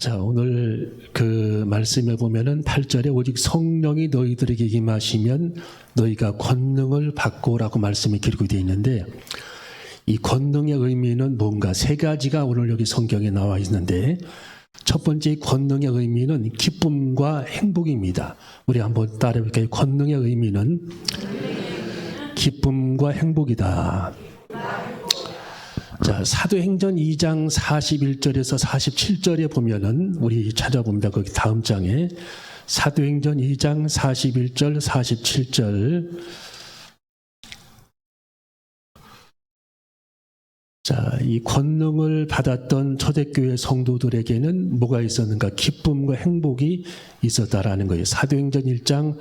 자, 오늘 그 말씀에 보면은 8절에 오직 성령이 너희들에게 임하시면 너희가 권능을 받고라고 말씀이 기록이 되어 있는데, 이 권능의 의미는 뭔가 세 가지가 오늘 여기 성경에 나와 있는데, 첫 번째 권능의 의미는 기쁨과 행복입니다. 우리 한번 따라해 볼까요? 권능의 의미는 기쁨과 행복이다. 자, 사도행전 2장 41절에서 47절에 보면은 우리 찾아봅니다. 거기 다음 장에 사도행전 2장 41절 47절. 자, 이 권능을 받았던 초대교회 성도들에게는 뭐가 있었는가? 기쁨과 행복이 있었다라는 거예요. 사도행전 2장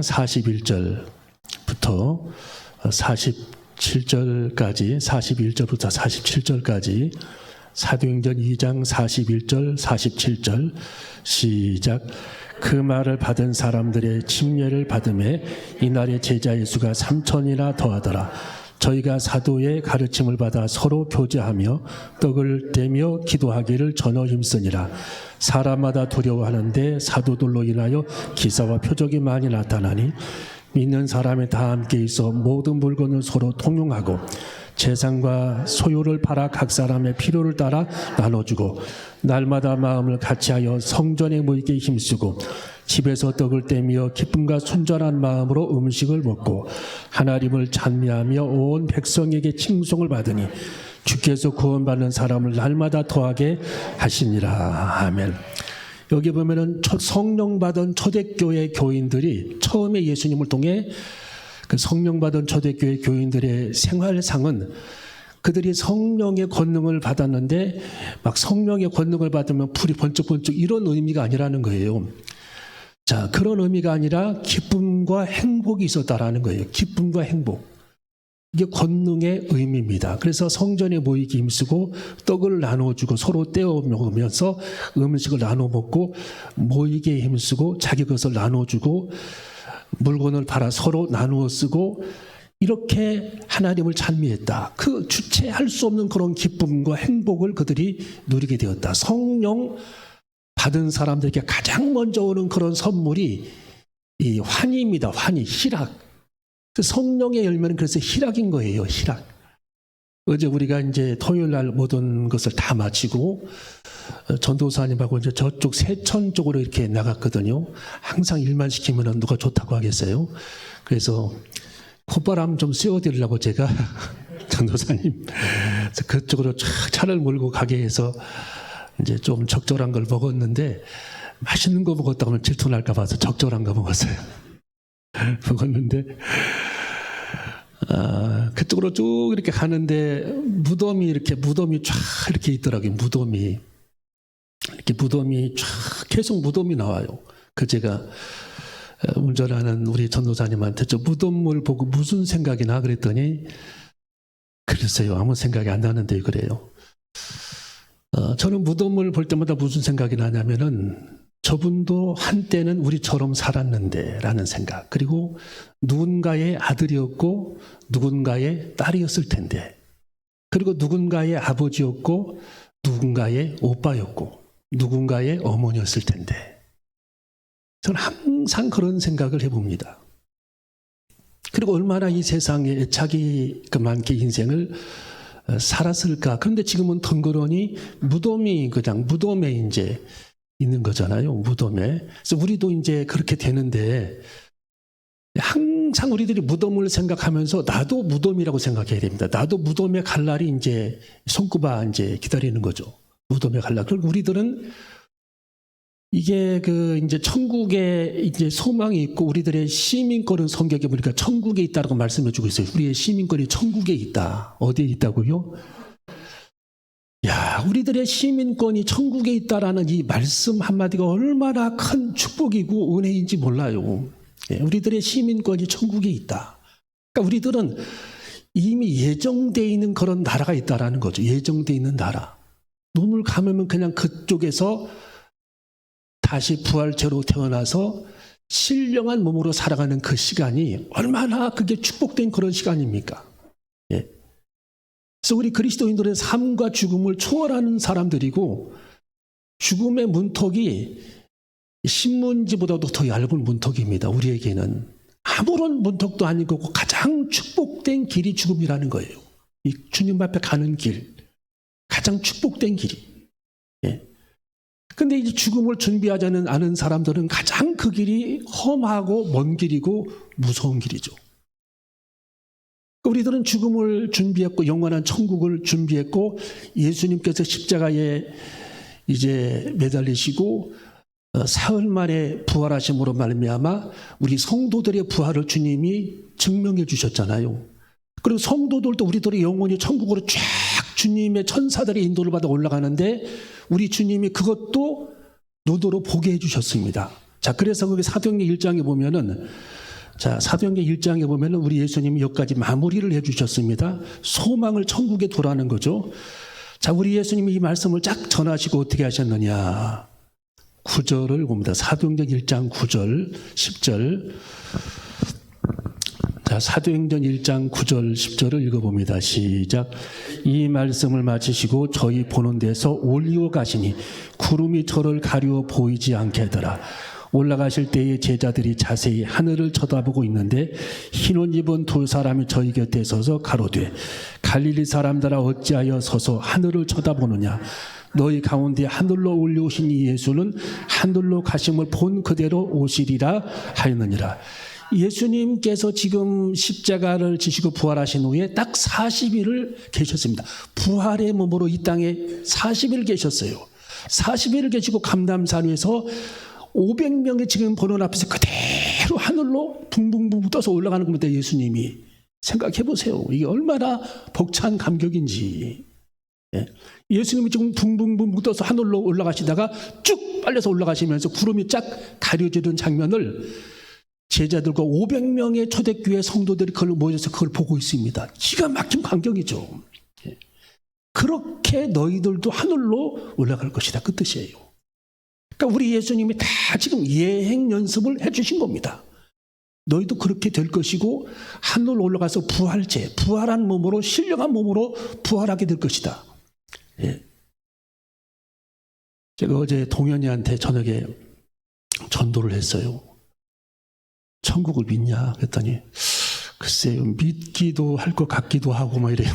41절부터 47절까지, 41절부터 47절까지, 사도행전 2장 41절 47절 시작. 그 말을 받은 사람들의 침례를 받음에 이날의 제자 예수가 3천이나 더하더라. 저희가 사도의 가르침을 받아 서로 교제하며 떡을 떼며 기도하기를 전혀 힘쓰니라. 사람마다 두려워하는데 사도들로 인하여 기사와 표적이 많이 나타나니 믿는 사람이 다 함께 있어 모든 물건을 서로 통용하고 재산과 소유를 팔아 각 사람의 필요를 따라 나눠주고 날마다 마음을 같이하여 성전에 모이게 힘쓰고 집에서 떡을 떼며 기쁨과 순전한 마음으로 음식을 먹고 하나님을 찬미하며 온 백성에게 칭송을 받으니 주께서 구원받는 사람을 날마다 더하게 하시니라. 아멘. 여기 보면은 성령 받은 초대교회 교인들이 처음에 예수님을 통해 그 성령 받은 초대교회 교인들의 생활상은 그들이 성령의 권능을 받았는데 막 성령의 권능을 받으면 불이 번쩍번쩍 이런 의미가 아니라는 거예요. 자, 그런 의미가 아니라 기쁨과 행복이 있었다라는 거예요. 기쁨과 행복. 이게 권능의 의미입니다. 그래서 성전에 모이기 힘쓰고 떡을 나눠주고 서로 떼어 먹으면서 음식을 나눠 먹고 모이게 힘쓰고 자기 것을 나눠주고 물건을 팔아 서로 나누어 쓰고 이렇게 하나님을 찬미했다. 그 주체할 수 없는 그런 기쁨과 행복을 그들이 누리게 되었다. 성령 받은 사람들에게 가장 먼저 오는 그런 선물이 이 환희입니다. 환희, 희락. 성령의 열매는 그래서 희락인 거예요. 희락. 어제 우리가 이제 토요일 날 모든 것을 다 마치고 전도사님하고 이제 저쪽 세천 쪽으로 이렇게 나갔거든요. 항상 일만 시키면 누가 좋다고 하겠어요. 그래서 콧바람 좀 쐬어드리려고 제가 전도사님 그쪽으로 쫙 차를 몰고 가게 해서 이제 좀 적절한 걸 먹었는데 맛있는 거 먹었다 하면 질투날까 봐서 적절한 거 먹었어요. 먹었는데 그쪽으로 쭉 이렇게 가는데 무덤이 쫙 이렇게 있더라고요. 무덤이 쫙 계속 무덤이 나와요. 그 제가 운전하는 우리 전도사님한테 저 무덤을 보고 무슨 생각이 나 그랬더니 그랬어요. 아무 생각이 안 나는데 그래요. 저는 무덤을 볼 때마다 무슨 생각이 나냐면은 저분도 한때는 우리처럼 살았는데 라는 생각, 그리고 누군가의 아들이었고 누군가의 딸이었을 텐데, 그리고 누군가의 아버지였고 누군가의 오빠였고 누군가의 어머니였을 텐데, 저는 항상 그런 생각을 해봅니다. 그리고 얼마나 이 세상에 애착이 많게 인생을 살았을까. 그런데 지금은 덩그러니 무덤이 그냥 무덤에 이제 있는 거잖아요. 무덤에. 그래서 우리도 이제 그렇게 되는데 항상 우리들이 무덤을 생각하면서 나도 무덤이라고 생각해야 됩니다. 나도 무덤에 갈 날이 이제 손꼽아 이제 기다리는 거죠. 무덤에 갈 날. 그리고 우리들은 이게 그 이제 천국에 이제 소망이 있고 우리들의 시민권은 성경에 보니까 천국에 있다라고 말씀해 주고 있어요. 우리의 시민권이 천국에 있다. 어디에 있다고요? 야, 우리들의 시민권이 천국에 있다라는 이 말씀 한마디가 얼마나 큰 축복이고 은혜인지 몰라요. 예, 우리들의 시민권이 천국에 있다. 그러니까 우리들은 이미 예정되어 있는 그런 나라가 있다라는 거죠. 예정되어 있는 나라. 눈을 감으면 그냥 그쪽에서 다시 부활체로 태어나서 신령한 몸으로 살아가는 그 시간이 얼마나 그게 축복된 그런 시간입니까? 예. 그래서 우리 그리스도인들의 삶과 죽음을 초월하는 사람들이고, 죽음의 문턱이 신문지보다도 더 얇은 문턱입니다. 우리에게는 아무런 문턱도 아니고 가장 축복된 길이 죽음이라는 거예요. 이 주님 앞에 가는 길, 가장 축복된 길이. 근데 이제 죽음을 준비하지 않은 사람들은 가장 그 길이 험하고 먼 길이고 무서운 길이죠. 우리들은 죽음을 준비했고 영원한 천국을 준비했고, 예수님께서 십자가에 이제 매달리시고 사흘 만에 부활하심으로 말미암아 우리 성도들의 부활을 주님이 증명해 주셨잖아요. 그리고 성도들도 우리들의 영혼이 천국으로 쫙 주님의 천사들의 인도를 받아 올라가는데, 우리 주님이 그것도 눈으로 보게 해주셨습니다. 자, 그래서 거기 사도행전 1장에 보면은, 사도행전 1장에 보면은 우리 예수님이 여기까지 마무리를 해주셨습니다. 소망을 천국에 두라는 거죠. 자, 우리 예수님이 이 말씀을 쫙 전하시고 어떻게 하셨느냐. 9절을 봅니다. 사도행전 1장 9절, 10절. 자, 사도행전 1장 9절, 10절을 읽어봅니다. 시작. 이 말씀을 마치시고 저희 보는 데서 올리어 가시니 구름이 저를 가리워 보이지 않게 하더라. 올라가실 때에 제자들이 자세히 하늘을 쳐다보고 있는데, 흰옷 입은 두 사람이 저희 곁에 서서 가로되, 갈릴리 사람들아 어찌하여 서서 하늘을 쳐다보느냐. 너희 가운데 하늘로 올려오신 이 예수는 하늘로 가심을 본 그대로 오시리라 하였느니라. 예수님께서 지금 십자가를 지시고 부활하신 후에 딱 40일을 계셨습니다. 부활의 몸으로 이 땅에 40일 계셨어요. 40일을 계시고 감람산 위에서 500명이 지금 보는 앞에서 그대로 하늘로 붕붕붕 떠서 올라가는 겁니다. 예수님이. 생각해 보세요. 이게 얼마나 벅찬 감격인지. 예수님이 지금 붕붕붕 떠서 하늘로 올라가시다가 쭉 빨려서 올라가시면서 구름이 쫙 가려지는 장면을 제자들과 500명의 초대교회 성도들이 그걸 모여서 그걸 보고 있습니다. 기가 막힌 광경이죠. 그렇게 너희들도 하늘로 올라갈 것이다, 그 뜻이에요. 그러니까 우리 예수님이 다 지금 예행 연습을 해주신 겁니다. 너희도 그렇게 될 것이고 하늘로 올라가서 부활한 몸으로, 신령한 몸으로 부활하게 될 것이다. 제가 어제 동현이한테 저녁에 전도를 했어요. 천국을 믿냐? 그랬더니 글쎄요, 믿기도 할 것 같기도 하고 뭐 이래요.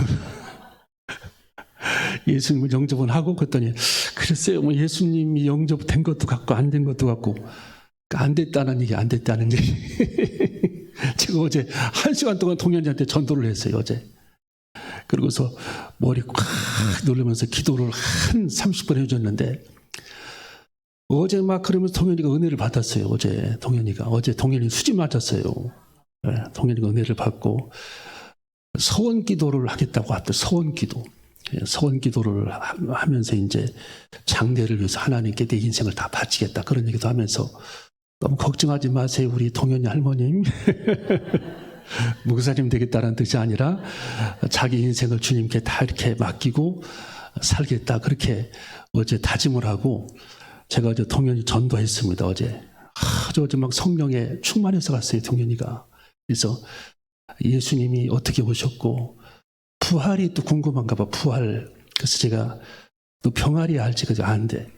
예수님을 영접은 하고, 그랬더니 글쎄요, 뭐 예수님이 영접된 것도 같고 안 된 것도 같고, 안 됐다는 얘기, 안 됐다는 얘기. 제가 어제 1시간 동안 동현이한테 전도를 했어요, 어제. 그러고서 머리 콱 누르면서 기도를 한 30분 해줬는데, 어제 막 그러면서 동현이가 은혜를 받았어요. 어제 동현이 수지 맞았어요. 동현이가 은혜를 받고 서원 기도를 하겠다고 하더라고요. 서원 기도를 하면서 이제 장래를 위해서 하나님께 내 인생을 다 바치겠다, 그런 얘기도 하면서, 너무 걱정하지 마세요, 우리 동현이 할머님. 목사님 되겠다는 뜻이 아니라 자기 인생을 주님께 다 이렇게 맡기고 살겠다, 그렇게 어제 다짐을 하고, 제가 어제 동현이 전도했습니다. 어제 막 성령에 충만해서 갔어요, 동현이가. 그래서 예수님이 어떻게 오셨고 부활이 또 궁금한가 봐, 부활. 그래서 제가 너 병아리 알지? 그죠? 아는데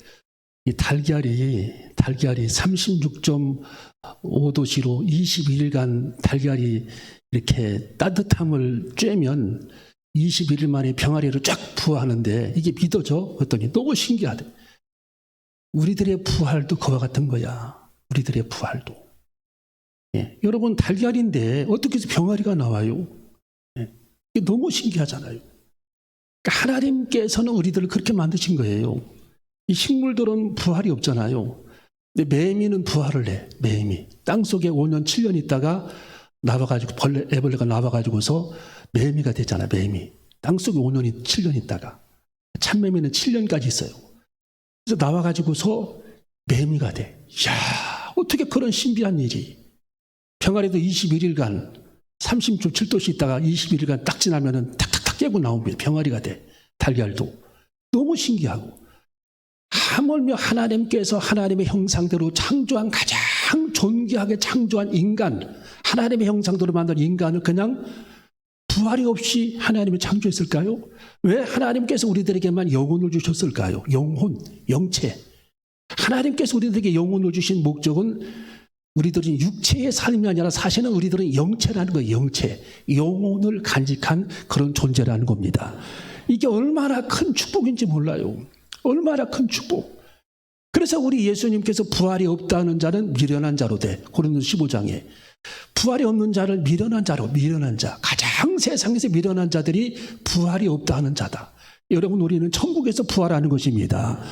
이 달걀이 36.5도씨로 21일간 달걀이 이렇게 따뜻함을 쬐면 21일 만에 병아리를 쫙 부화하는데 이게 믿어져? 그랬더니 너무 신기하대. 우리들의 부활도 그와 같은 거야. 우리들의 부활도. 여러분, 달걀인데 어떻게 해서 병아리가 나와요? 이게 너무 신기하잖아요. 그러니까 하나님께서는 우리들을 그렇게 만드신 거예요. 이 식물들은 부활이 없잖아요. 근데 매미는 부활을 해. 매미. 땅속에 5년 7년 있다가 나와가지고 애벌레가 나와가지고서 매미가 되잖아. 매미. 땅속에 5년 7년 있다가. 참매미는 7년까지 있어요. 그래서 나와가지고서 매미가 돼. 이야, 어떻게 그런 신비한 일이. 병아리도 21일간 36.7도씨 있다가 21일간 딱 지나면은 탁탁탁 깨고 나옵니다. 병아리가 돼. 달걀도. 너무 신기하고. 하물며 하나님께서 하나님의 형상대로 창조한, 가장 존귀하게 창조한 인간, 하나님의 형상대로 만든 인간을 그냥 부활이 없이 하나님이 창조했을까요? 왜 하나님께서 우리들에게만 영혼을 주셨을까요? 영혼, 영체. 하나님께서 우리들에게 영혼을 주신 목적은 우리들은 육체의 삶이 아니라 사실은 우리들은 영체라는 거예요. 영체. 영혼을 간직한 그런 존재라는 겁니다. 이게 얼마나 큰 축복인지 몰라요. 얼마나 큰 축복. 그래서 우리 예수님께서 부활이 없다는 자는 미련한 자로 돼. 고린도서 15장에. 부활이 없는 자를 미련한 자로, 미련한 자. 가장 세상에서 미련한 자들이 부활이 없다는 자다. 여러분, 우리는 천국에서 부활하는 것입니다.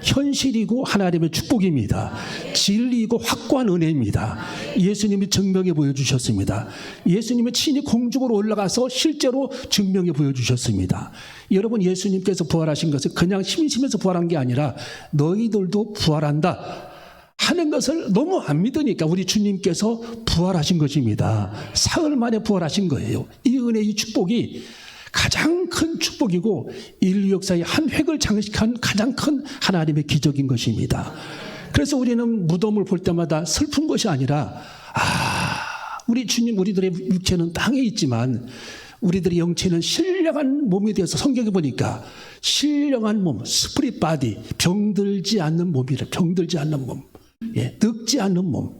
현실이고 하나님의 축복입니다. 진리이고 확고한 은혜입니다. 예수님이 증명해 보여주셨습니다. 예수님이 친히 공중으로 올라가서 실제로 증명해 보여주셨습니다. 여러분, 예수님께서 부활하신 것은 그냥 심심해서 부활한 게 아니라 너희들도 부활한다 하는 것을 너무 안 믿으니까 우리 주님께서 부활하신 것입니다. 사흘 만에 부활하신 거예요. 이 은혜, 이 축복이 가장 큰 축복이고 인류 역사의 한 획을 장식한 가장 큰 하나님의 기적인 것입니다. 그래서 우리는 무덤을 볼 때마다 슬픈 것이 아니라 우리 주님, 우리들의 육체는 땅에 있지만 우리들의 영체는 신령한 몸이 되어서 성경에 보니까 신령한 몸, 스피릿 바디, 병들지 않는 몸이라. 병들지 않는 몸, 늙지 않는 몸,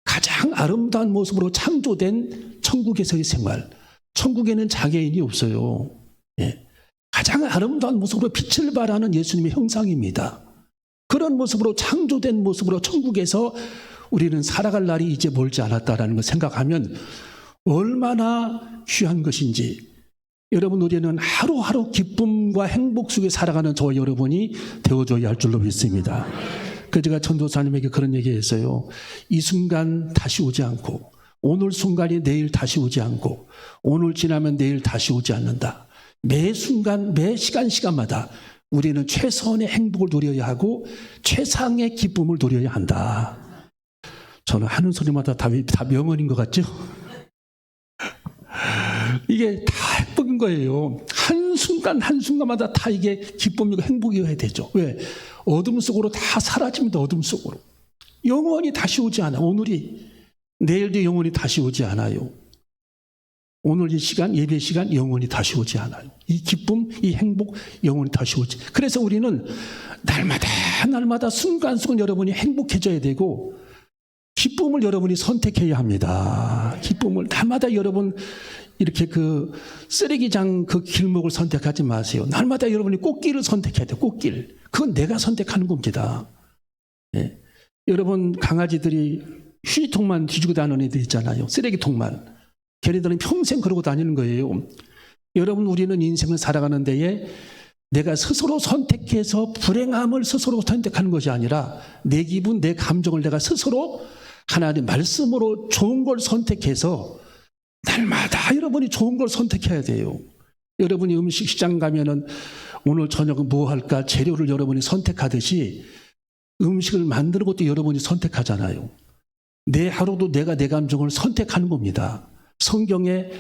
가장 아름다운 모습으로 창조된 천국에서의 생활. 천국에는 장애인이 없어요. 가장 아름다운 모습으로 빛을 발하는 예수님의 형상입니다. 그런 모습으로 창조된 모습으로 천국에서 우리는 살아갈 날이 이제 멀지 않았다라는 걸 생각하면 얼마나 귀한 것인지. 여러분, 우리는 하루하루 기쁨과 행복 속에 살아가는 저와 여러분이 되어줘야 할 줄로 믿습니다. 그래서 제가 전도사님에게 그런 얘기했어요. 이 순간 다시 오지 않고, 오늘 순간이 내일 다시 오지 않고, 오늘 지나면 내일 다시 오지 않는다. 매 순간, 매 시간마다 우리는 최선의 행복을 누려야 하고 최상의 기쁨을 누려야 한다. 저는 하는 소리마다 다 명언인 것 같죠? 이게 다 행복인 거예요. 한순간마다 다 이게 기쁨이고 행복이어야 되죠. 왜? 어둠 속으로 다 사라집니다. 어둠 속으로. 영원히 다시 오지 않아. 오늘이. 내일도 영원히 다시 오지 않아요. 오늘 이 시간, 예배 시간 영원히 다시 오지 않아요. 이 기쁨, 이 행복 영원히 다시 오지. 그래서 우리는 날마다 순간순간 여러분이 행복해져야 되고 기쁨을 여러분이 선택해야 합니다. 기쁨을 날마다 여러분 이렇게 그 쓰레기장 그 길목을 선택하지 마세요. 날마다 여러분이 꽃길을 선택해야 돼요. 꽃길. 그건 내가 선택하는 겁니다. 여러분, 강아지들이 휴지통만 뒤지고 다니는 애들 있잖아요. 쓰레기통만. 걔네들은 평생 그러고 다니는 거예요. 여러분, 우리는 인생을 살아가는 데에 내가 스스로 선택해서 불행함을 스스로 선택하는 것이 아니라 내 기분, 내 감정을 내가 스스로 하나님 말씀으로 좋은 걸 선택해서 날마다 여러분이 좋은 걸 선택해야 돼요. 여러분이 음식시장 가면은 오늘 저녁은 뭐 할까 재료를 여러분이 선택하듯이 음식을 만드는 것도 여러분이 선택하잖아요. 내 하루도 내가 내 감정을 선택하는 겁니다. 성경에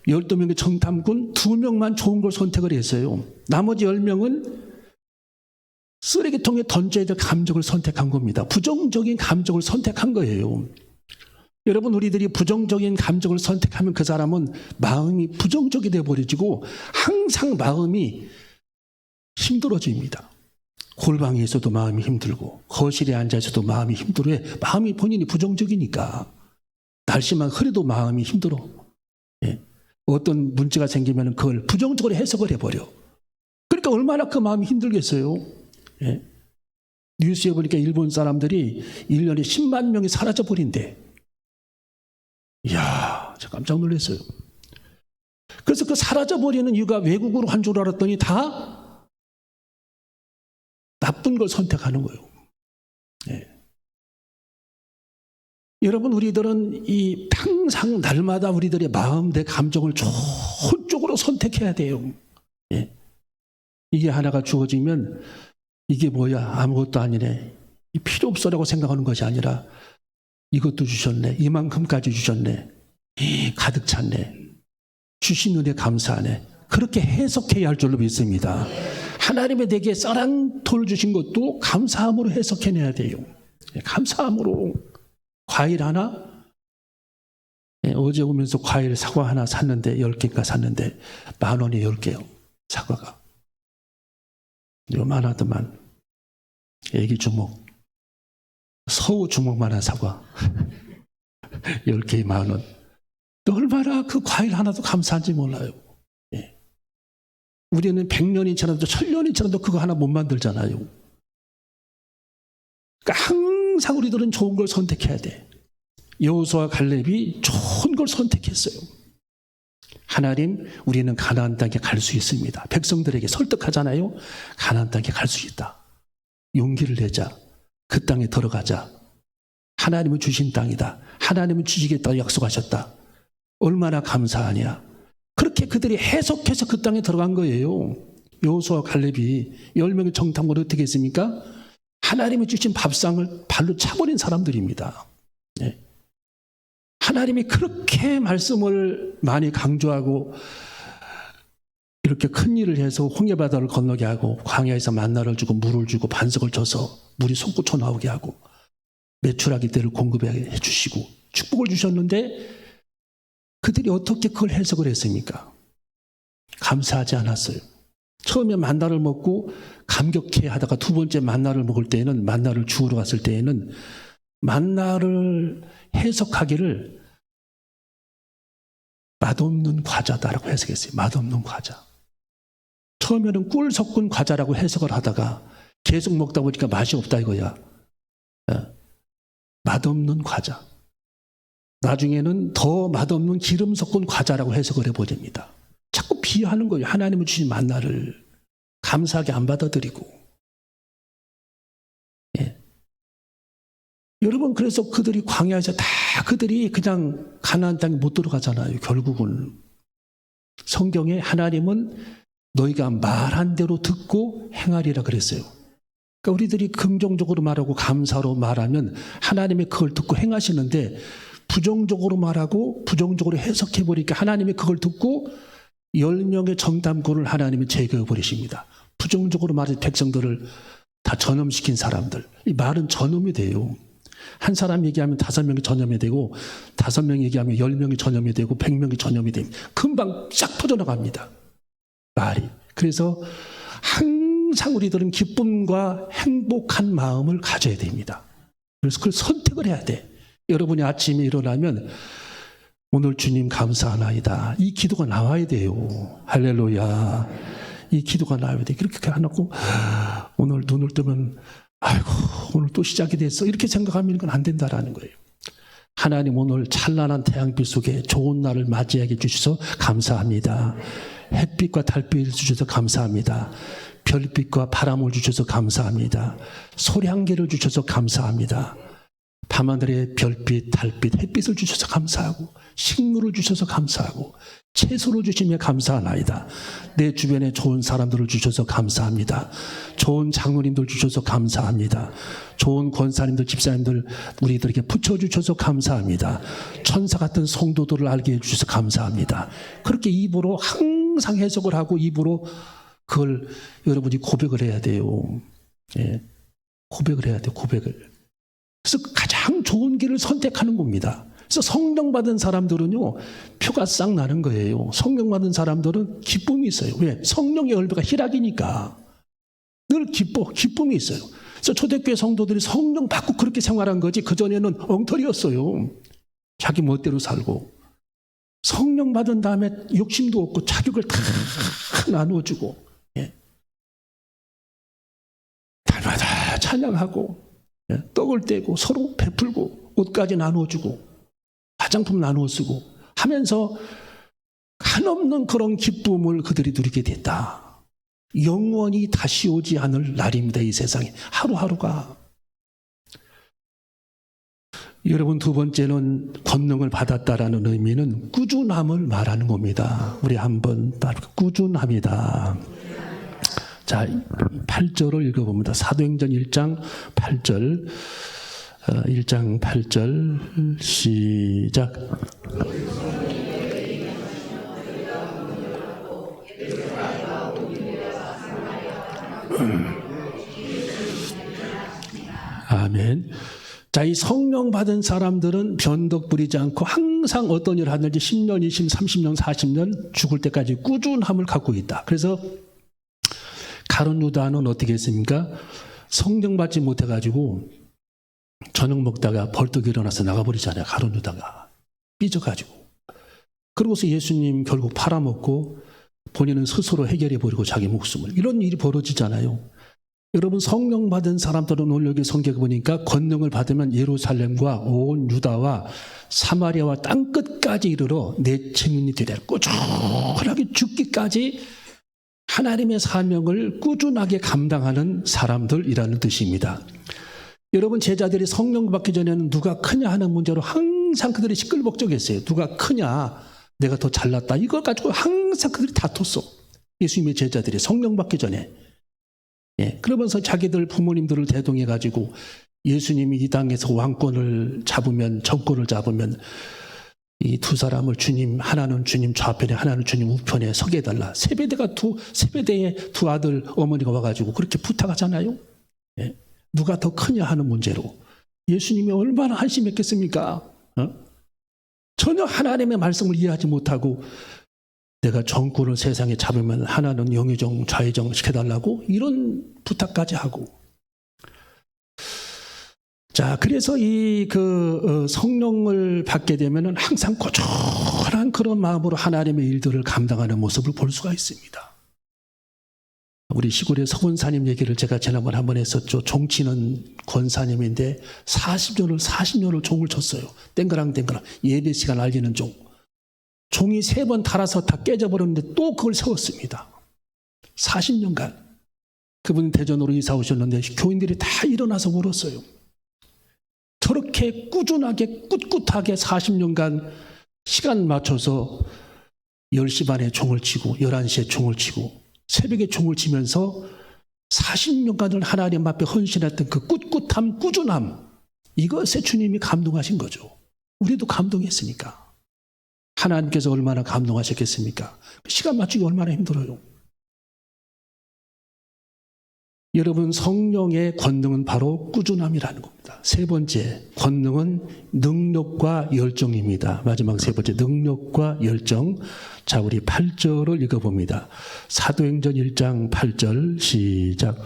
12명의 정탐꾼 2명만 좋은 걸 선택을 했어요. 나머지 10명은 쓰레기통에 던져야 될 감정을 선택한 겁니다. 부정적인 감정을 선택한 거예요. 여러분, 우리들이 부정적인 감정을 선택하면 그 사람은 마음이 부정적이 되어버리고 항상 마음이 힘들어집니다. 골방에서도 마음이 힘들고 거실에 앉아서도 마음이 힘들어해. 마음이 본인이 부정적이니까. 날씨만 흐려도 마음이 힘들어. 어떤 문제가 생기면 그걸 부정적으로 해석을 해버려. 그러니까 얼마나 그 마음이 힘들겠어요. 뉴스에 보니까 일본 사람들이 1년에 10만 명이 사라져버린대. 이야, 저 깜짝 놀랐어요. 그래서 그 사라져버리는 이유가 외국으로 한 줄 알았더니 다 나쁜 걸 선택하는 거예요. 여러분, 우리들은 이 항상 날마다 우리들의 마음, 내 감정을 좋은 쪽으로 선택해야 돼요. 이게 하나가 주어지면 이게 뭐야, 아무것도 아니네, 필요 없어라고 생각하는 것이 아니라 이것도 주셨네, 이만큼까지 주셨네, 가득 찼네, 주신 은혜 감사하네, 그렇게 해석해야 할 줄로 믿습니다. 하나님의 내게 쌀한 돌 주신 것도 감사함으로 해석해내야 돼요. 감사함으로. 과일 하나, 어제 오면서 과일 사과 하나 샀는데 10개인가 샀는데 10,000원에 10개요. 사과가. 요만하더만. 애기 주먹. 서우 주먹만한 사과. 10개에 10,000원. 얼마나 그 과일 하나도 감사한지 몰라요. 예. 우리는 100년이 지나도 1000년이 지나도 그거 하나 못 만들잖아요. 그러니까 항상 우리들은 좋은 걸 선택해야 돼. 여호수아와 갈렙이 좋은 걸 선택했어요. 하나님, 우리는 가나안 땅에 갈 수 있습니다. 백성들에게 설득하잖아요. 가나안 땅에 갈 수 있다. 용기를 내자. 그 땅에 들어가자. 하나님은 주신 땅이다. 하나님은 주시겠다고 약속하셨다. 얼마나 감사하냐. 그렇게 그들이 해석해서 그 땅에 들어간 거예요. 여호수아와 갈렙이 10명의 정탐꾼을 어떻게 했습니까? 하나님이 주신 밥상을 발로 차버린 사람들입니다. 네. 하나님이 그렇게 말씀을 많이 강조하고 이렇게 큰 일을 해서 홍해바다를 건너게 하고 광야에서 만나를 주고 물을 주고 반석을 쳐서 물이 솟구쳐 나오게 하고 메추라기 떼를 공급해 주시고 축복을 주셨는데 그들이 어떻게 그걸 해석을 했습니까? 감사하지 않았어요. 처음에 만나를 먹고 감격해 하다가 두 번째 만나를 먹을 때에는 만나를 주우러 갔을 때에는 만나를 해석하기를 맛없는 과자다라고 해석했어요. 맛없는 과자. 처음에는 꿀 섞은 과자라고 해석을 하다가 계속 먹다 보니까 맛이 없다 이거야. 맛없는 과자. 나중에는 더 맛없는 기름 섞은 과자라고 해석을 해버립니다. 자꾸 비하하는 거예요. 하나님을 주신 만나를 감사하게 안 받아들이고. 예. 여러분, 그래서 그들이 광야에서 다 그들이 그냥 가나안 땅에 못 들어가잖아요. 결국은 성경에 하나님은 너희가 말한 대로 듣고 행하리라 그랬어요. 그러니까 우리들이 긍정적으로 말하고 감사로 말하면 하나님이 그걸 듣고 행하시는데 부정적으로 말하고 부정적으로 해석해버리니까 하나님이 그걸 듣고 10명의 정탐꾼을 하나님이 제거해 버리십니다. 부정적으로 말해 백성들을 다 전염시킨 사람들. 이 말은 전염이 돼요. 한 사람 얘기하면 5명이 전염이 되고 5명 얘기하면 10명이 전염이 되고 100명이 전염이 됩니다. 금방 싹 퍼져나갑니다. 말이. 그래서 항상 우리들은 기쁨과 행복한 마음을 가져야 됩니다. 그래서 그걸 선택을 해야 돼. 여러분이 아침에 일어나면 오늘 주님 감사하나이다. 이 기도가 나와야 돼요. 할렐루야. 이 기도가 나와야 돼. 그렇게 안 하고 오늘 눈을 뜨면 아이고 오늘 또 시작이 됐어. 이렇게 생각하면 이건 안 된다라는 거예요. 하나님 오늘 찬란한 태양빛 속에 좋은 날을 맞이하게 해주셔서 감사합니다. 햇빛과 달빛을 주셔서 감사합니다. 별빛과 바람을 주셔서 감사합니다. 소리 한 개를 주셔서 감사합니다. 밤하늘에 별빛, 달빛, 햇빛을 주셔서 감사하고 식물을 주셔서 감사하고 채소를 주시며 감사하나이다. 내 주변에 좋은 사람들을 주셔서 감사합니다. 좋은 장로님들 주셔서 감사합니다. 좋은 권사님들, 집사님들 우리들에게 붙여주셔서 감사합니다. 천사 같은 성도들을 알게 해주셔서 감사합니다. 그렇게 입으로 항상 해석을 하고 입으로 그걸 여러분이 고백을 해야 돼요. 예. 고백을 해야 돼요. 고백을. 그래서 가장 좋은 길을 선택하는 겁니다. 그래서 성령 받은 사람들은요, 표가 싹 나는 거예요. 성령 받은 사람들은 기쁨이 있어요. 왜? 성령의 열매가 희락이니까. 늘 기쁨이 있어요. 그래서 초대교회 성도들이 성령 받고 그렇게 생활한 거지, 그전에는 엉터리였어요. 자기 멋대로 살고. 성령 받은 다음에 욕심도 없고 자격을 다 나누어주고, 예. 달마다 찬양하고, 예. 떡을 떼고 서로 베풀고 옷까지 나누어주고 화장품 나누어 쓰고 하면서 한없는 그런 기쁨을 그들이 누리게 됐다. 영원히 다시 오지 않을 날입니다. 이 세상에 하루하루가. 여러분, 두 번째는 권능을 받았다라는 의미는 꾸준함을 말하는 겁니다. 우리 한번 꾸준함이다. 자, 8절을 읽어봅니다. 사도행전 1장 8절. 1장 8절 시작. 아멘. 자, 자, 이 성령 받은 사람들은 변덕 부리지 않고 항상 어떤 일을 하든지 10년, 20년, 30년, 40년 죽을 때까지 꾸준함을 갖고 있다. 그래서 가룟 유다는 어떻게 했습니까? 성령 받지 못해가지고 저녁 먹다가 벌떡 일어나서 나가버리잖아요. 가룟 유다가 삐져가지고. 그러고서 예수님 결국 팔아먹고 본인은 스스로 해결해버리고 자기 목숨을. 이런 일이 벌어지잖아요. 여러분, 성령 받은 사람들은 오늘 여기 성경에 보니까 권능을 받으면 예루살렘과 온 유다와 사마리아와 땅끝까지 이르러 내 증인이 되리라. 꾸준하게 죽기까지 하나님의 사명을 꾸준하게 감당하는 사람들이라는 뜻입니다. 여러분, 제자들이 성령 받기 전에는 누가 크냐 하는 문제로 항상 그들이 시끌벅적했어요. 누가 크냐, 내가 더 잘났다, 이걸 가지고 항상 그들이 다퉜어. 예수님의 제자들이 성령 받기 전에. 그러면서 자기들 부모님들을 대동해가지고 예수님이 이 땅에서 왕권을 잡으면, 정권을 잡으면 이 두 사람을 주님, 하나는 주님 좌편에 하나는 주님 우편에 서게 해달라. 세배대의 두 아들 어머니가 와가지고 그렇게 부탁하잖아요. 누가 더 크냐 하는 문제로. 예수님이 얼마나 한심했겠습니까? 전혀 하나님의 말씀을 이해하지 못하고 내가 정권을 세상에 잡으면 하나는 영의정 좌의정 시켜달라고 이런 부탁까지 하고. 자, 그래서 성령을 받게 되면은 항상 고졸한 그런 마음으로 하나님의 일들을 감당하는 모습을 볼 수가 있습니다. 우리 시골의 서원사님 얘기를 제가 지난번에 한번 했었죠. 종치는 권사님인데 40년을 종을 쳤어요. 땡그랑땡그랑 예배 시간 알리는 종. 종이 3번 달아서 다 깨져버렸는데 또 그걸 세웠습니다. 40년간. 그분 대전으로 이사 오셨는데 교인들이 다 일어나서 울었어요. 저렇게 꾸준하게 꿋꿋하게 40년간 시간 맞춰서 10시 반에 종을 치고 11시에 종을 치고 새벽에 종을 치면서 40년간을 하나님 앞에 헌신했던 그 꿋꿋함, 꾸준함, 이것에 주님이 감동하신 거죠. 우리도 감동했으니까. 하나님께서 얼마나 감동하셨겠습니까? 시간 맞추기 얼마나 힘들어요. 여러분, 성령의 권능은 바로 꾸준함이라는 겁니다. 세 번째, 권능은 능력과 열정입니다. 마지막 세 번째, 능력과 열정. 자, 우리 8절을 읽어봅니다. 사도행전 1장 8절 시작.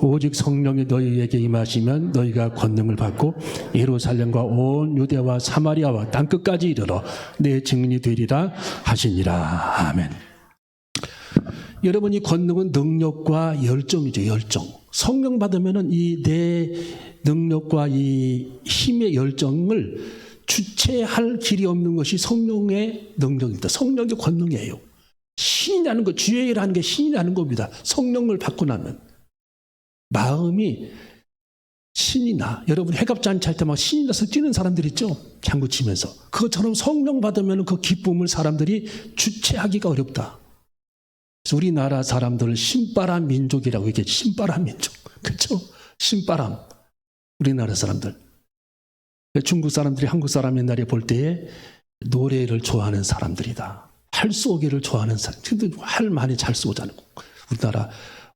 오직 성령이 너희에게 임하시면 너희가 권능을 받고 예루살렘과 온 유대와 사마리아와 땅끝까지 이르러 내 증인이 되리라 하시니라. 아멘. 여러분, 이 권능은 능력과 열정이죠. 열정. 성령 받으면은 이 내 능력과 이 힘의 열정을 주체할 길이 없는 것이 성령의 능력입니다. 성령의 권능이에요. 신이라는 것, 주의라는 게 신이라는 겁니다. 성령을 받고 나면 마음이 신이 나. 여러분, 해갑잔치 할 때 막 신이 나서 뛰는 사람들 있죠? 장구 치면서. 그것처럼 성령 받으면 그 기쁨을 사람들이 주체하기가 어렵다. 그래서 우리나라 사람들을 신바람 민족이라고 얘기했죠. 신바람 민족. 그렇죠? 신바람. 우리나라 사람들. 중국 사람들이 한국 사람 옛날에 볼 때에 노래를 좋아하는 사람들이다. 활 쏘기를 좋아하는 사람. 근데 활 많이 잘 쏘잖아요. 우리나라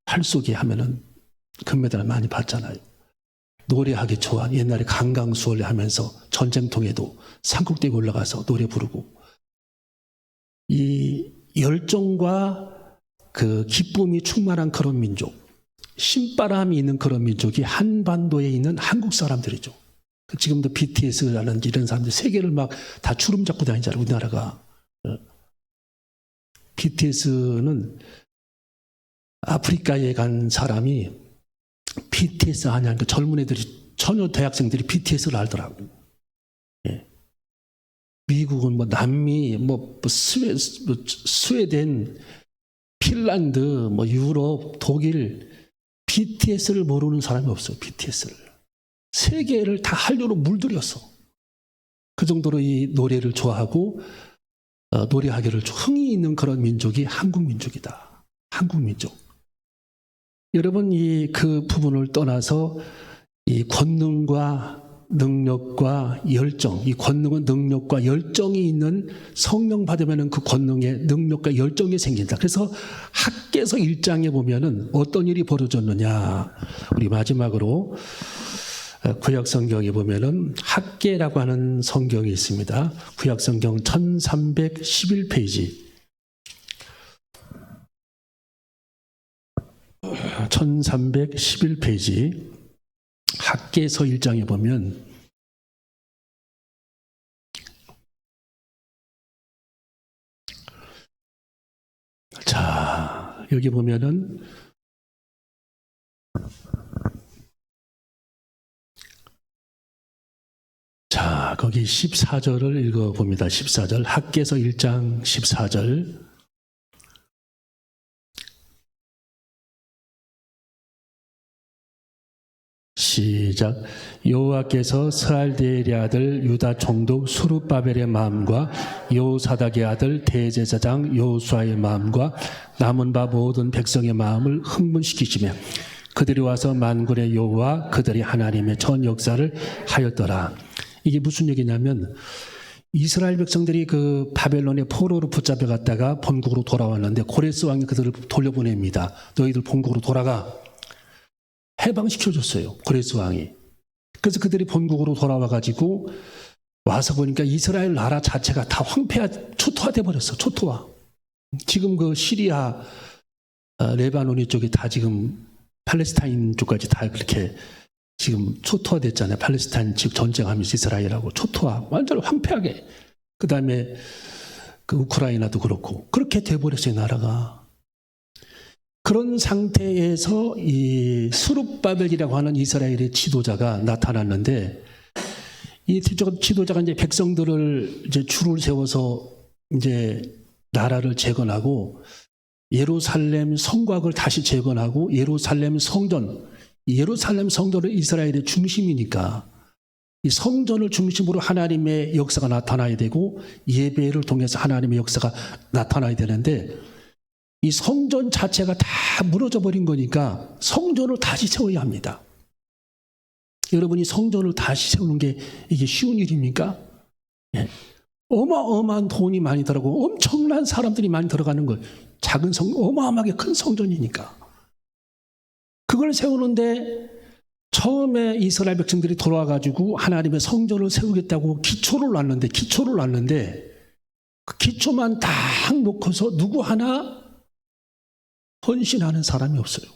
활 쏘기 하면은 금메달 많이 받잖아요. 노래하기 좋아. 옛날에 강강수월래 하면서 전쟁통에도 산꼭대기 올라가서 노래 부르고. 이 열정과 그 기쁨이 충만한 그런 민족, 신바람이 있는 그런 민족이 한반도에 있는 한국 사람들이죠. 지금도 BTS라는 이런 사람들 세계를 막 다 주름 잡고 다니잖아요. 우리나라가. BTS는 아프리카에 간 사람이 BTS 아냐, 그 젊은 애들이, 처녀 대학생들이 BTS를 알더라고. 예. 미국은 뭐 남미, 스웨덴, 핀란드, 유럽, 독일, BTS를 모르는 사람이 없어요. BTS를. 세계를 다 한류로 물들였어. 그 정도로 이 노래를 좋아하고 노래하기를 흥이 있는 그런 민족이 한국 민족이다. 한국 민족. 여러분, 그 부분을 떠나서 이 권능과 능력과 열정, 이 권능은 능력과 열정이 있는 성령 받으면 그 권능의 능력과 열정이 생긴다. 그래서 학개서 1장에 보면은 어떤 일이 벌어졌느냐. 우리 마지막으로 구약 성경에 보면은 학개라고 하는 성경이 있습니다. 구약 성경 1311페이지. 1311페이지. 학개서 1장에 보면 자, 여기 보면은 자, 거기 14절을 읽어봅니다. 14절. 학개서 1장 14절. 시작. 여호와께서 스알디엘의 아들 유다 총독 수룹바벨의 마음과 여호사닥의 아들 대제사장 여호수아의 마음과 남은 바 모든 백성의 마음을 흥분시키시며 그들이 와서 만군의 여호와 그들이 하나님의 전 역사를 하였더라. 이게 무슨 얘기냐면 이스라엘 백성들이 그 바벨론의 포로로 붙잡혀 갔다가 본국으로 돌아왔는데 고레스 왕이 그들을 돌려보냅니다. 너희들 본국으로 돌아가. 해방시켜줬어요. 고레스 왕이. 그래서 그들이 본국으로 돌아와가지고 와서 보니까 이스라엘 나라 자체가 다 초토화돼 버렸어. 초토화. 지금 그 시리아, 레바논 쪽이 다 지금 팔레스타인 쪽까지 다 그렇게 지금 초토화됐잖아요. 팔레스타인 즉 전쟁하면서 이스라엘하고 초토화. 완전 황폐하게. 그 다음에 그 우크라이나도 그렇고. 그렇게 돼버렸어요. 나라가. 그런 상태에서 이 수룹바벨이라고 하는 이스라엘의 지도자가 나타났는데 이 지도자가 이제 백성들을 이제 줄을 세워서 이제 나라를 재건하고 예루살렘 성곽을 다시 재건하고 예루살렘 성전은 이스라엘의 중심이니까 이 성전을 중심으로 하나님의 역사가 나타나야 되고 예배를 통해서 하나님의 역사가 나타나야 되는데 이 성전 자체가 다 무너져 버린 거니까 성전을 다시 세워야 합니다. 여러분이 성전을 다시 세우는 게 이게 쉬운 일입니까? 예. 어마어마한 돈이 많이 들어가고 엄청난 사람들이 많이 들어가는 걸 작은 어마어마하게 큰 성전이니까 그걸 세우는데 처음에 이스라엘 백성들이 돌아와가지고 하나님의 성전을 세우겠다고 기초를 놨는데 그 기초만 딱 놓고서 누구 하나 헌신하는 사람이 없어요.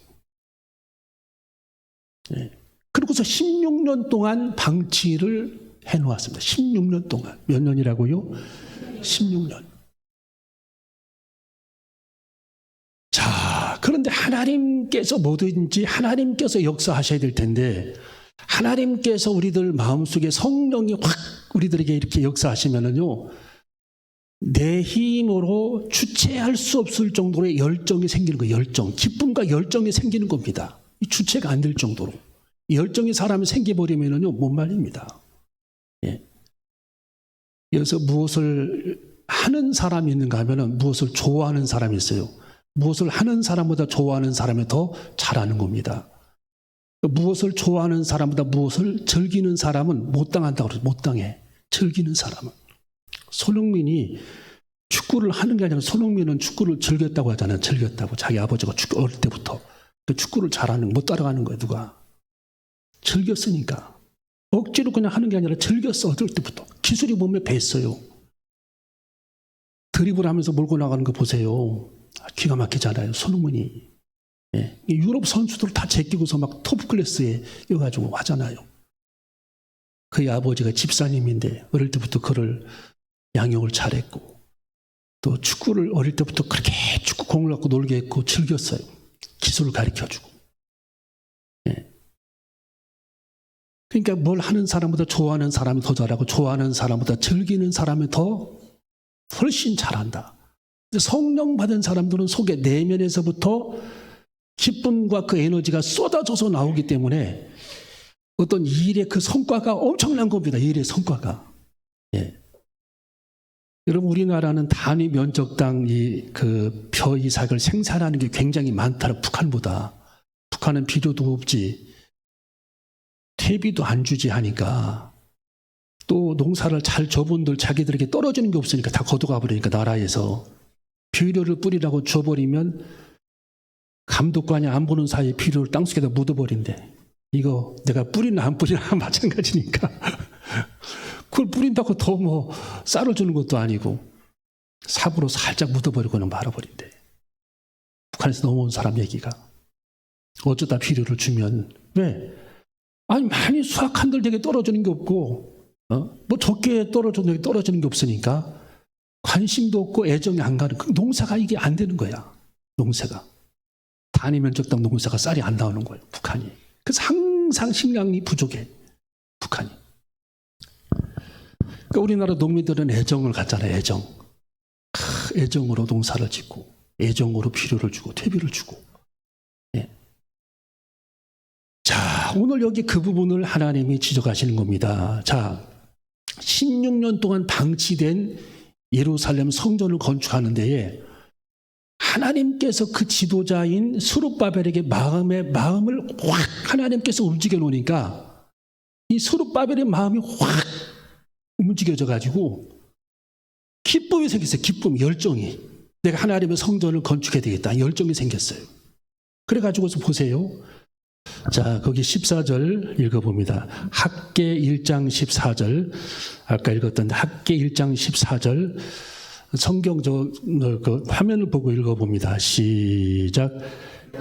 네. 그러고서 16년 동안 방치를 해놓았습니다. 16년 동안. 몇 년이라고요? 16년. 자, 그런데 하나님께서 뭐든지 하나님께서 역사하셔야 될 텐데 하나님께서 우리들 마음속에 성령이 확 우리들에게 이렇게 역사하시면은요 내 힘으로 주체할 수 없을 정도의 열정이 생기는 거예요. 열정. 기쁨과 열정이 생기는 겁니다. 주체가 안 될 정도로. 열정이 사람이 생겨버리면은요, 못 말립니다. 예. 여기서 무엇을 하는 사람이 있는가 하면은 무엇을 좋아하는 사람이 있어요. 무엇을 하는 사람보다 좋아하는 사람이 더 잘하는 겁니다. 무엇을 좋아하는 사람보다 무엇을 즐기는 사람은 못 당한다고 그러죠. 못 당해. 즐기는 사람은. 손흥민이 축구를 하는 게 아니라 손흥민은 축구를 즐겼다고 하잖아요. 즐겼다고. 자기 아버지가 어릴 때부터. 그 축구를 잘하는, 못 따라가는 거예요. 누가. 즐겼으니까. 억지로 그냥 하는 게 아니라 즐겼어. 어릴 때부터. 기술이 몸에 뱄어요. 드리블 하면서 몰고 나가는 거 보세요. 기가 막히잖아요. 손흥민이. 예. 유럽 선수들 다 제끼고서 막 토프 클래스에 이어가지고 하잖아요. 그의 아버지가 집사님인데 어릴 때부터 그를 양육을 잘했고 또 축구를 어릴 때부터 그렇게 축구 공을 갖고 놀게 했고 즐겼어요. 기술을 가르쳐주고. 예. 그러니까 뭘 하는 사람보다 좋아하는 사람이 더 잘하고 좋아하는 사람보다 즐기는 사람이 더 훨씬 잘한다. 성령 받은 사람들은 속에 내면에서부터 기쁨과 그 에너지가 쏟아져서 나오기 때문에 어떤 일의 그 성과가 엄청난 겁니다. 일의 성과가. 예. 여러분 우리나라는 단위 면적당 그 벼 이삭을 생산하는 게 굉장히 많다. 북한보다. 북한은 비료도 없지. 퇴비도 안 주지 하니까 또 농사를 잘 저분들 자기들에게 떨어지는 게 없으니까 다 걷어가 버리니까 나라에서 비료를 뿌리라고 줘버리면 감독관이 안 보는 사이에 비료를 땅속에다 묻어버린대. 이거 내가 뿌리나 안 뿌리나 마찬가지니까 그걸 뿌린다고 더 뭐 쌀을 주는 것도 아니고 삽으로 살짝 묻어버리고는 말아버린대. 북한에서 넘어온 사람 얘기가. 어쩌다 비료를 주면 왜? 아니 많이 수확한들 되게 떨어지는 게 없고 뭐 적게 떨어지는 게 없으니까 관심도 없고 애정이 안 가는 그 농사가 이게 안 되는 거야. 농사가. 단위 면적당 농사가 쌀이 안 나오는 거예요. 북한이. 그래서 항상 식량이 부족해. 북한이. 그러니까 우리나라 농민들은 애정을 갖잖아요. 애정으로 농사를 짓고 애정으로 비료를 주고 퇴비를 주고. 예. 자, 오늘 여기 그 부분을 하나님이 지적하시는 겁니다. 자, 16년 동안 방치된 예루살렘 성전을 건축하는 데에 하나님께서 그 지도자인 스룹바벨에게 마음을 확 하나님께서 움직여 놓으니까 이 스룹바벨의 마음이 확 움직여져 가지고 기쁨이 생겼어요. 기쁨, 열정이. 내가 하나님의 성전을 건축해야 되겠다. 열정이 생겼어요. 그래 가지고서 보세요. 자, 거기 14절 읽어봅니다. 학개 1장 14절. 아까 읽었던 학개 1장 14절. 성경 그 화면을 보고 읽어봅니다. 시작.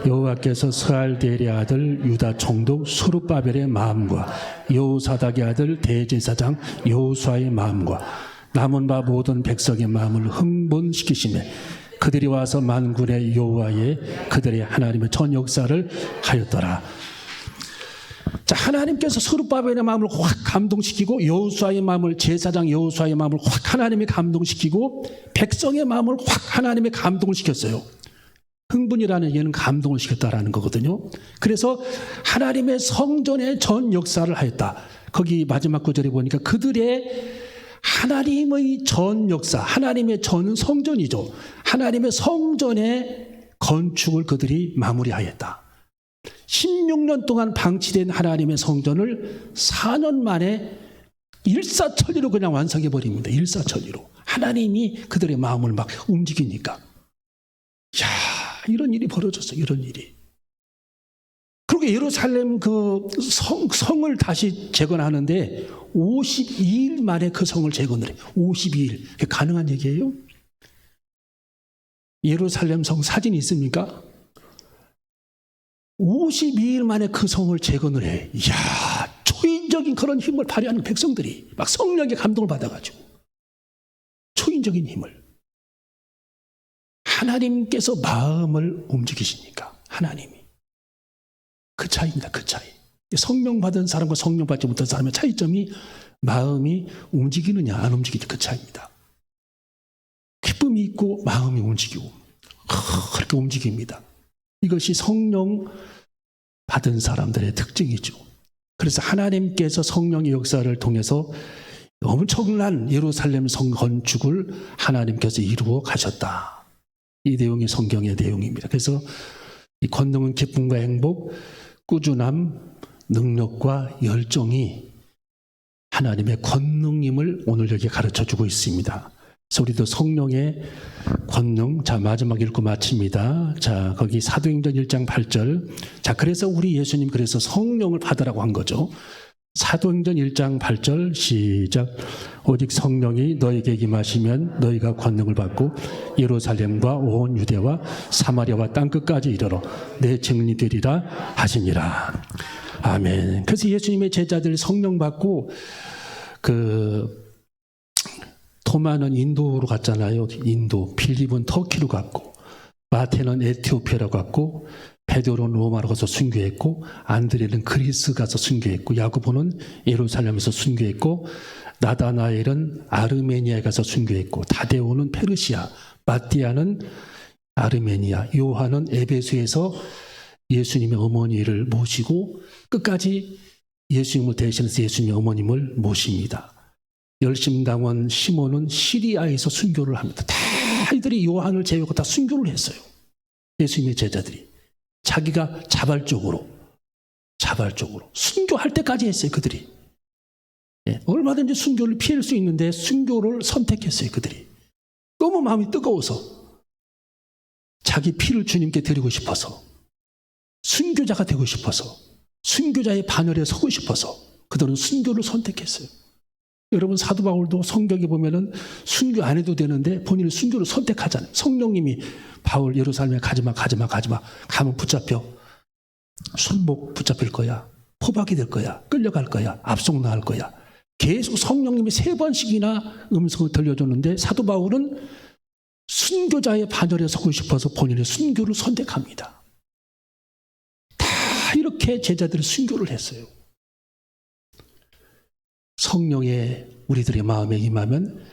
여호와께서 스알델의 아들 유다 총독 스룹바벨의 마음과 여호사닥의 아들 대제사장 여호수아의 마음과 남은 바 모든 백성의 마음을 흥분시키시매 그들이 와서 만군의 여호와의 그들의 하나님의 전 역사를 하였더라. 자, 하나님께서 스룹바벨의 마음을 확 감동시키고 여호수아의 마음을 제사장 여호수아의 마음을 확 하나님이 감동시키고 백성의 마음을 확 하나님이 감동을 시켰어요. 흥분이라는 얘기는 감동을 시켰다라는 거거든요. 그래서 하나님의 성전의 전 역사를 하였다. 거기 마지막 구절에 보니까 그들의 하나님의 전 역사, 하나님의 전 성전이죠. 하나님의 성전의 건축을 그들이 마무리하였다. 16년 동안 방치된 하나님의 성전을 4년 만에 일사천리로 그냥 완성해버립니다. 일사천리로. 하나님이 그들의 마음을 막 움직이니까. 야, 이런 일이 벌어졌어요. 이런 일이. 그리고 예루살렘 그 성을 다시 재건하는데 52일 만에 그 성을 재건을 해요. 52일. 그게 가능한 얘기예요? 예루살렘 성 사진이 있습니까? 52일 만에 그 성을 재건을 해. 이야, 초인적인 그런 힘을 발휘하는 백성들이 막 성령의 감동을 받아가지고 초인적인 힘을. 하나님께서 마음을 움직이시니까 하나님이. 그 차이입니다. 그 차이. 성령 받은 사람과 성령 받지 못한 사람의 차이점이 마음이 움직이느냐 안 움직이느냐 그 차이입니다. 기쁨이 있고 마음이 움직이고 그렇게 움직입니다. 이것이 성령 받은 사람들의 특징이죠. 그래서 하나님께서 성령의 역사를 통해서 엄청난 예루살렘 성 건축을 하나님께서 이루어 가셨다. 이 내용이 성경의 내용입니다. 그래서 이 권능은 기쁨과 행복, 꾸준함, 능력과 열정이 하나님의 권능임을 오늘 여기 가르쳐주고 있습니다. 그래서 우리도 성령의 권능, 자 마지막 읽고 마칩니다. 자 거기 사도행전 1장 8절. 자 그래서 우리 예수님 그래서 성령을 받으라고 한 거죠. 사도행전 1장 8절 시작. 오직 성령이 너에게 임하시면 너희가 권능을 받고 예루살렘과 온 유대와 사마리아와 땅끝까지 이르러 내 증인이 되리라 하시니라. 아멘. 그래서 예수님의 제자들 성령 받고 토마는 인도로 갔잖아요. 인도, 필립은 터키로 갔고 마테는 에티오피아로 갔고 베드로는 로마로 가서 순교했고 안드레는 그리스 가서 순교했고 야고보는 예루살렘에서 순교했고 나다나엘은 아르메니아에 가서 순교했고 다데오는 페르시아, 마띠아는 아르메니아, 요한은 에베소에서 예수님의 어머니를 모시고 끝까지 예수님을 대신해서 예수님의 어머님을 모십니다. 열심당원 시몬은 시리아에서 순교를 합니다. 다 이들이 요한을 제외하고 다 순교를 했어요. 예수님의 제자들이. 자기가 자발적으로 순교할 때까지 했어요. 그들이. 얼마든지 순교를 피할 수 있는데 순교를 선택했어요. 그들이. 너무 마음이 뜨거워서 자기 피를 주님께 드리고 싶어서 순교자가 되고 싶어서 순교자의 반열에 서고 싶어서 그들은 순교를 선택했어요. 여러분, 사도 바울도 성경에 보면은 순교 안 해도 되는데 본인이 순교를 선택하잖아요. 성령님이 바울 예루살렘에 가지마 가면 붙잡혀 순복 붙잡힐 거야, 포박이 될 거야, 끌려갈 거야, 압송 나갈 거야. 계속 성령님이 3번씩이나 음성을 들려줬는데 사도 바울은 순교자의 반열에 서고 싶어서 본인의 순교를 선택합니다. 다 이렇게 제자들이 순교를 했어요. 성령의 우리들의 마음에 임하면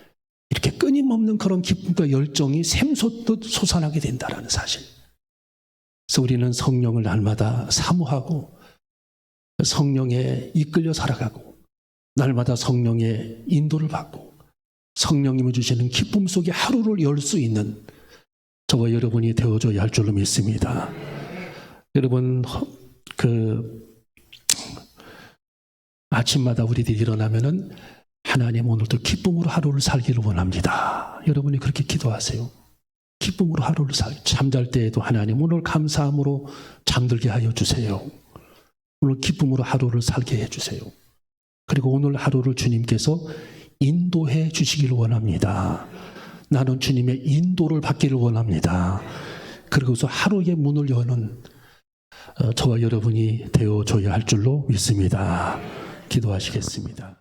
이렇게 끊임없는 그런 기쁨과 열정이 샘솟듯 솟아나게 된다는 사실. 그래서 우리는 성령을 날마다 사모하고 성령에 이끌려 살아가고 날마다 성령의 인도를 받고 성령님이 주시는 기쁨 속에 하루를 열 수 있는 저와 여러분이 되어줘야 할 줄로 믿습니다. 여러분, 아침마다 우리들이 일어나면은 하나님 오늘도 기쁨으로 하루를 살기를 원합니다. 여러분이 그렇게 기도하세요. 기쁨으로 하루를 잠잘 때에도 하나님 오늘 감사함으로 잠들게 하여 주세요. 오늘 기쁨으로 하루를 살게 해주세요. 그리고 오늘 하루를 주님께서 인도해 주시기를 원합니다. 나는 주님의 인도를 받기를 원합니다. 그리고서 하루의 문을 여는 저와 여러분이 되어줘야 할 줄로 믿습니다. 기도하시겠습니다.